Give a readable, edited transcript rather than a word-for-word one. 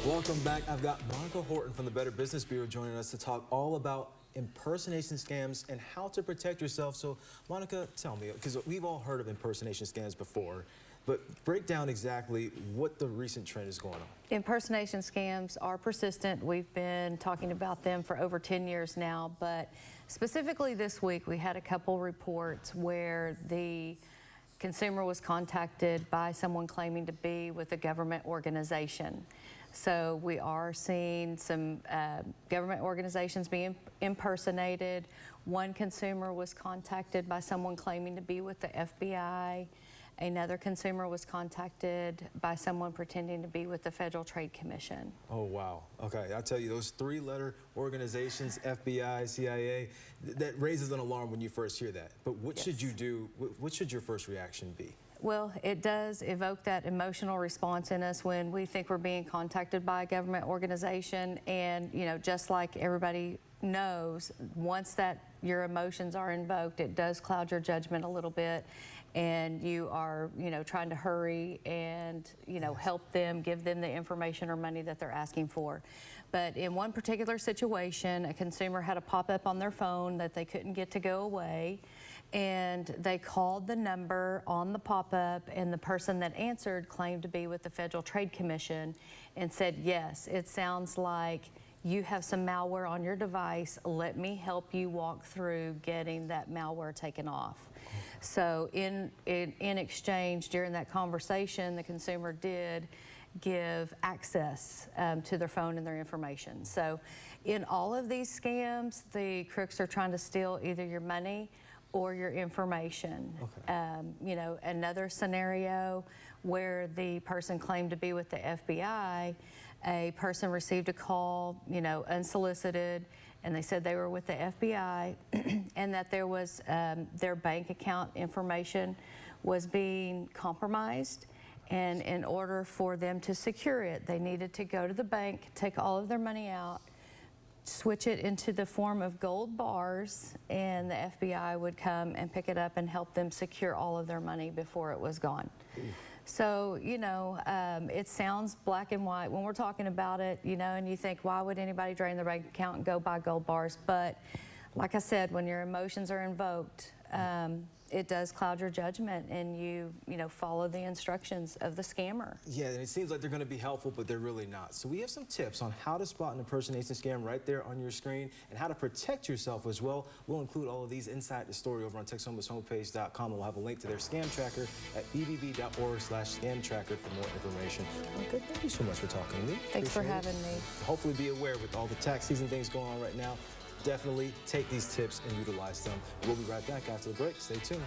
Welcome back. I've got Monica Horton from the Better Business Bureau joining us to talk all about impersonation scams and how to protect yourself. So, Monica, tell me, because we've all heard of impersonation scams before, but break down exactly what the recent trend is going on. Impersonation scams are persistent. We've been talking about them for over 10 years now, but specifically this week we had a couple reports where the consumer was contacted by someone claiming to be with a government organization. So we are seeing some government organizations being impersonated. One consumer was contacted by someone claiming to be with the FBI. Another consumer was contacted by someone pretending to be with the Federal Trade Commission. Oh, wow. Okay, I'll tell you, those three-letter organizations, FBI, CIA, that raises an alarm when you first hear that. But what should you do? What should your first reaction be? Well, it does evoke that emotional response in us when we think we're being contacted by a government organization. And, you know, just like everybody knows, once that your emotions are invoked, it does cloud your judgment a little bit. And you are, you know, trying to hurry and, you know, help them, give them the information or money that they're asking for. But in one particular situation, a consumer had a pop-up on their phone that they couldn't get to go away. And they called the number on the pop-up, and the person that answered claimed to be with the Federal Trade Commission and said, yes, it sounds like you have some malware on your device. Let me help you walk through getting that malware taken off. So in exchange, during that conversation, the consumer did give access to their phone and their information. So in all of these scams, the crooks are trying to steal either your money or your information. Okay. You know, another scenario where the person claimed to be with the FBI, a person received a call, you know, unsolicited, and they said they were with the FBI and that there was their bank account information was being compromised. And in order for them to secure it, they needed to go to the bank, take all of their money out, switch it into the form of gold bars, and the FBI would come and pick it up and help them secure all of their money before it was gone. So, you know, it sounds black and white when we're talking about it, you know, and you think, why would anybody drain their bank account and go buy gold bars? But like I said, when your emotions are invoked, it does cloud your judgment, and you know, follow the instructions of the scammer. Yeah, and it seems like they're going to be helpful, but they're really not. So we have some tips on how to spot an impersonation scam right there on your screen, and how to protect yourself as well. We'll include all of these inside the story over on Texomashomepage.com, and we'll have a link to their scam tracker at bbb.org/scam tracker for more information. Okay, thank you so much for talking to me. Thanks for having me. Hopefully be aware with all the tax season things going on right now. Definitely take these tips and utilize them. We'll be right back after the break. Stay tuned.